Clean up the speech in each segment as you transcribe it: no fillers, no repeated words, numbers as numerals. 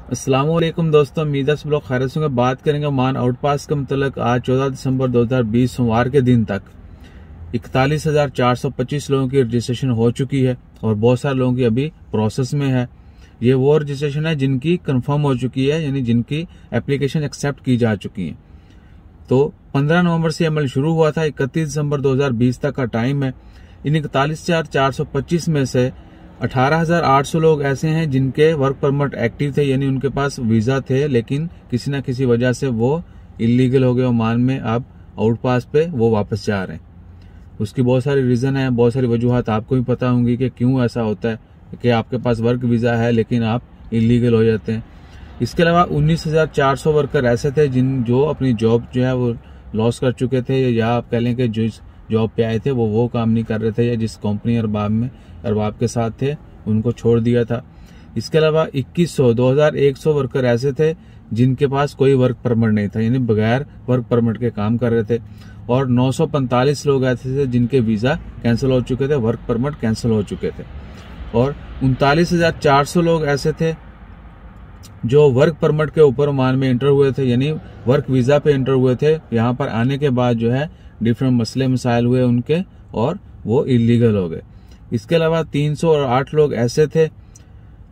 अस्सलामुअलैकुम दोस्तों, मीदस ब्लॉग खैरत से बात करेंगे मान आउटपास के मतलब आज 14 दिसंबर 2020 सोमवार के दिन तक 41,425 लोगों की रजिस्ट्रेशन हो चुकी है और बहुत सारे लोगों की अभी प्रोसेस में है। ये वो रजिस्ट्रेशन है जिनकी कंफर्म हो चुकी है, यानी जिनकी एप्लीकेशन एक्सेप्ट की जा चुकी है। तो 15 नवंबर से अमल शुरू हुआ था, 31 दिसंबर 2020 तक का टाइम है। इन 41,425 में से 18,800 लोग ऐसे हैं जिनके वर्क परमिट एक्टिव थे, यानी उनके पास वीजा थे, लेकिन किसी न किसी वजह से वो इलीगल हो गए ओमान में, अब आउटपास पे वो वापस जा रहे हैं। उसकी बहुत सारी रीजन है, बहुत सारी वजूहत आपको भी पता होंगी कि क्यों ऐसा होता है कि आपके पास वर्क वीजा है लेकिन आप इलीगल हो जाते हैं। इसके अलावा 19,400 वर्कर ऐसे थे जो अपनी जॉब जो है वो लॉस कर चुके थे, या आप कह लें कि जो जॉब पे आए थे वो काम नहीं कर रहे थे, या जिस कंपनी अरबाब के साथ थे उनको छोड़ दिया था। इसके अलावा 2,100 वर्कर ऐसे थे जिनके पास कोई वर्क परमिट नहीं था, यानी बगैर वर्क परमिट के काम कर रहे थे। और 945 लोग ऐसे थे जिनके वीजा कैंसिल हो चुके थे, वर्क परमिट कैंसिल हो चुके थे। और 39,400 लोग ऐसे थे जो वर्क परमिट के ऊपर ओमान में एंटर हुए थे, यानी वर्क वीजा पे एंटर हुए थे। यहाँ पर आने के बाद जो है डिफरेंट मसले मसाइल हुए उनके और वो इलीगल हो गए। इसके अलावा 308 लोग ऐसे थे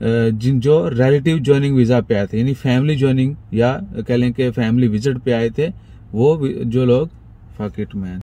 जो रिलेटिव ज्वाइनिंग वीजा पे आए थे, यानी फैमिली ज्वाइनिंग या कह लें कि फैमिली विजिट पे आए थे। वो जो लोग फकिट में